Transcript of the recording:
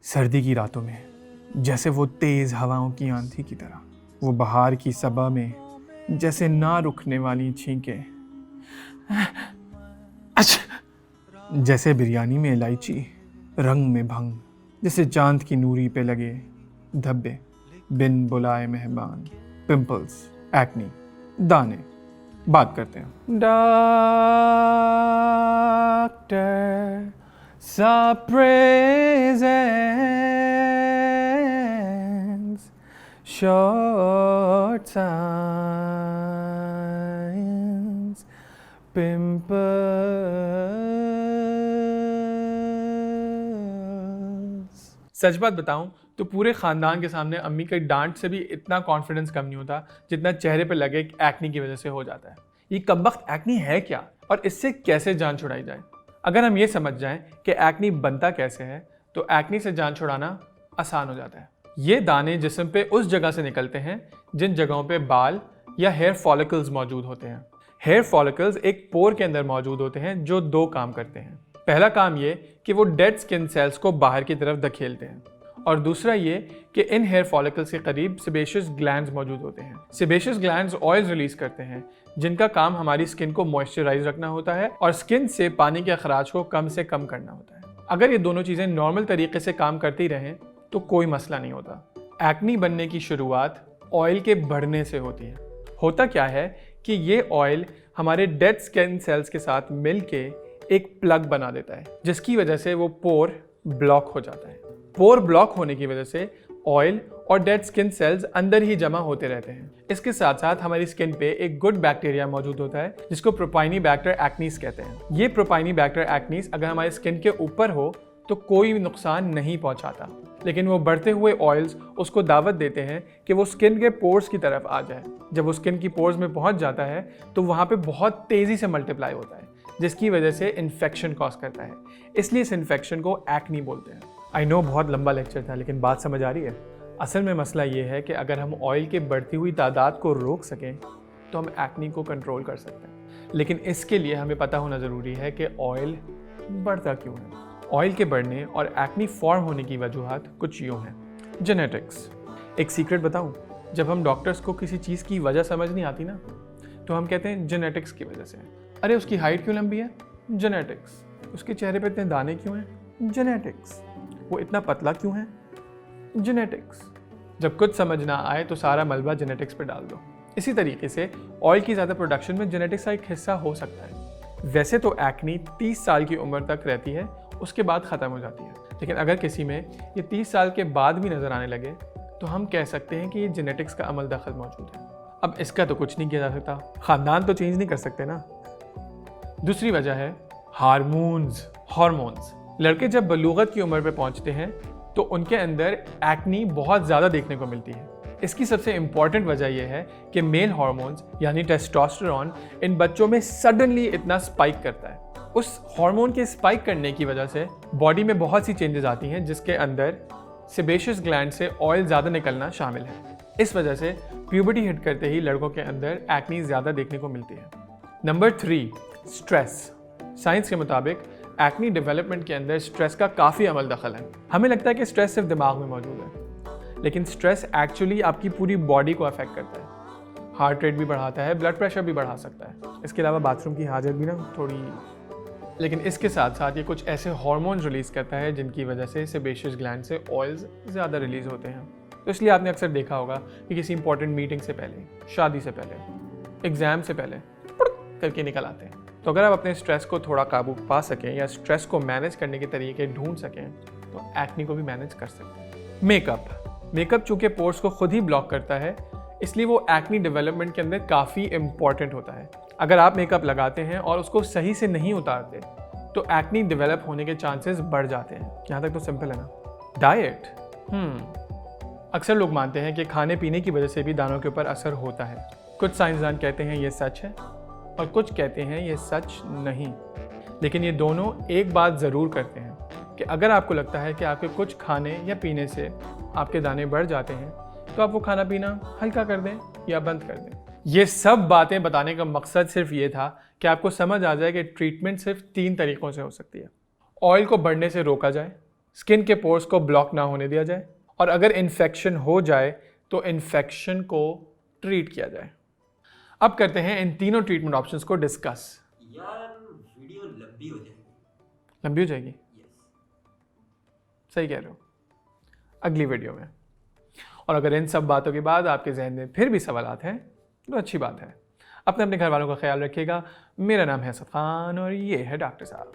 सर्दी की रातों में जैसे वो तेज़ हवाओं की आंधी की तरह, वो बहार की सबा में जैसे ना रुकने वाली छींकें, जैसे बिरयानी में इलायची, रंग में भंग, जैसे चांद की नूरी पे लगे धब्बे, बिन बुलाए मेहमान, पिंपल्स, एक्नी, दाने। बात करते हैं डॉक्टर सा presents short signs, pimples। सच बात बताऊं तो पूरे खानदान के सामने अम्मी के डांट से भी इतना कॉन्फिडेंस कम नहीं होता जितना चेहरे पे लगे एक्नी की वजह से हो जाता है। ये कमबख्त एक्नी है क्या और इससे कैसे जान छुड़ाई जाए? अगर हम ये समझ जाएं कि एक्नी बनता कैसे है तो एक्नी से जान छुड़ाना आसान हो जाता है। ये दाने जिस्म पे उस जगह से निकलते हैं जिन जगहों पे बाल या हेयर फॉलिकल्स मौजूद होते हैं। हेयर फॉलिकल्स एक पोर के अंदर मौजूद होते हैं जो दो काम करते हैं। पहला काम ये कि वो डेड स्किन सेल्स को बाहर की तरफ धकेलते हैं और दूसरा ये कि इन हेयर फॉलिकल्स के करीब सेबेशियस ग्लैंड्स मौजूद होते हैं। सेबेशियस ग्लैंड्स ऑयल रिलीज करते हैं जिनका काम हमारी स्किन को मॉइस्चराइज रखना होता है और स्किन से पानी के अखराज को कम से कम करना होता है। अगर ये दोनों चीज़ें नॉर्मल तरीके से काम करती रहें तो कोई मसला नहीं होता। एक्नी बनने की शुरुआत ऑयल के बढ़ने से होती है। होता क्या है कि ये ऑयल हमारे डेड स्किन सेल्स के साथ मिलके एक प्लग बना देता है जिसकी वजह से वो पोर ब्लॉक हो जाता है। पोर ब्लॉक होने की वजह से ऑयल और डेड स्किन सेल्स अंदर ही जमा होते रहते हैं। इसके साथ साथ हमारी स्किन पे एक गुड बैक्टीरिया मौजूद होता है जिसको प्रोपाइनीबैक्टर एक्नीस कहते हैं। ये प्रोपाइनीबैक्टर एक्नीस अगर हमारी स्किन के ऊपर हो तो कोई नुकसान नहीं पहुंचाता, लेकिन वो बढ़ते हुए ऑयल्स उसको दावत देते हैं कि वो स्किन के पोर्स की तरफ आ जाए। जब वो स्किन की पोर्स में पहुंच जाता है तो वहाँ पे बहुत तेज़ी से मल्टीप्लाई होता है जिसकी वजह से इन्फेक्शन कॉज करता है। इसलिए इस इन्फेक्शन को एक्नी बोलते हैं। आई नो बहुत लंबा लेक्चर था, लेकिन बात समझ आ रही है? असल में मसला ये है कि अगर हम ऑयल के बढ़ती हुई तादाद को रोक सकें तो हम एक्नी को कंट्रोल कर सकते हैं, लेकिन इसके लिए हमें पता होना ज़रूरी है कि ऑयल बढ़ता क्यों है। ऑयल के बढ़ने और एक्नी फॉर्म होने की वजूहत कुछ यूँ हैं। जेनेटिक्स। एक सीक्रेट बताऊँ, जब हम डॉक्टर्स को किसी चीज़ की वजह समझ नहीं आती ना तो हम कहते हैं जेनेटिक्स की वजह से। अरे उसकी हाइट क्यों लंबी है? जेनेटिक्स। उसके चेहरे पे इतने दाने क्यों हैं? जेनेटिक्स। वो इतना पतला क्यों है? जेनेटिक्स। जब कुछ समझ ना आए तो सारा मलबा जेनेटिक्स पे डाल दो। इसी तरीके से ऑयल की ज़्यादा प्रोडक्शन में जेनेटिक्स का एक हिस्सा हो सकता है। वैसे तो एक्नी 30 साल की उम्र तक रहती है, उसके बाद ख़त्म हो जाती है, लेकिन अगर किसी में ये 30 साल के बाद भी नज़र आने लगे तो हम कह सकते हैं कि ये जेनेटिक्स का अमल दखल मौजूद है। अब इसका तो कुछ नहीं किया जा सकता, ख़ानदान तो चेंज नहीं कर सकते ना। दूसरी वजह है हार्मोन्स। लड़के जब बलूगत की उम्र पे पहुंचते हैं तो उनके अंदर एक्नी बहुत ज़्यादा देखने को मिलती है। इसकी सबसे इम्पॉर्टेंट वजह यह है कि मेल हार्मोन्स यानी टेस्टोस्टेरोन इन बच्चों में सडनली इतना स्पाइक करता है। उस हार्मोन के स्पाइक करने की वजह से बॉडी में बहुत सी चेंजेस आती हैं जिसके अंदर सेबेशियस ग्लैंड से ऑयल ज़्यादा निकलना शामिल है। इस वजह से प्यूबर्टी हिट करते ही लड़कों के अंदर एक्नी ज़्यादा देखने को मिलती है। Number 3, stress. साइंस के मुताबिक एक्नी डेवलपमेंट के अंदर स्ट्रेस का काफ़ी अमल दखल है। हमें लगता है कि स्ट्रेस सिर्फ दिमाग में मौजूद है, लेकिन स्ट्रेस एक्चुअली आपकी पूरी बॉडी को अफेक्ट करता है। हार्ट रेट भी बढ़ाता है, ब्लड प्रेशर भी बढ़ा सकता है, इसके अलावा बाथरूम की हाजत भी ना थोड़ी। लेकिन इसके साथ साथ ये कुछ ऐसे हार्मोन रिलीज़ करता है जिनकी वजह से सेबेशियस ग्लैंड से ऑयल्स ज़्यादा रिलीज़ होते हैं। तो इसलिए आपने अक्सर देखा होगा कि किसी इंपॉर्टेंट मीटिंग से पहले, शादी से पहले, एग्ज़ाम से पहले करके निकल आते हैं। तो अगर आप अपने स्ट्रेस को थोड़ा काबू पा सकें या स्ट्रेस को मैनेज करने के तरीके ढूंढ सकें तो एक्नी को भी मैनेज कर सकते हैं। मेकअप चूँकि पोर्स को खुद ही ब्लॉक करता है, इसलिए वो एक्नी डेवलपमेंट के अंदर काफ़ी इंपॉर्टेंट होता है। अगर आप मेकअप लगाते हैं और उसको सही से नहीं उतारते तो एक्नी डेवलप होने के चांसेस बढ़ जाते हैं। यहाँ तक तो सिंपल है ना। डाइट। अक्सर लोग मानते हैं कि खाने पीने की वजह से भी दानों के ऊपर असर होता है। कुछ साइंसदान कहते हैं ये सच है और कुछ कहते हैं ये सच नहीं, लेकिन ये दोनों एक बात ज़रूर करते हैं कि अगर आपको लगता है कि आपके कुछ खाने या पीने से आपके दाने बढ़ जाते हैं तो आप वो खाना पीना हल्का कर दें या बंद कर दें। ये सब बातें बताने का मकसद सिर्फ ये था कि आपको समझ आ जाए कि ट्रीटमेंट सिर्फ 3 तरीक़ों से हो सकती है। ऑयल को बढ़ने से रोका जाए, स्किन के पोर्स को ब्लॉक ना होने दिया जाए, और अगर इन्फेक्शन हो जाए तो इन्फेक्शन को ट्रीट किया जाए। अब करते हैं इन तीनों ट्रीटमेंट ऑप्शंस को डिस्कस। यार वीडियो लंबी हो जाएगी। लंबी हो जाएगी? यस। सही कह रहे हो, अगली वीडियो में। और अगर इन सब बातों के बाद आपके जहन में फिर भी सवाल हैं तो अच्छी बात है। अपने घर वालों का ख्याल रखिएगा। मेरा नाम है सफ़ान और ये है डॉक्टर साहब।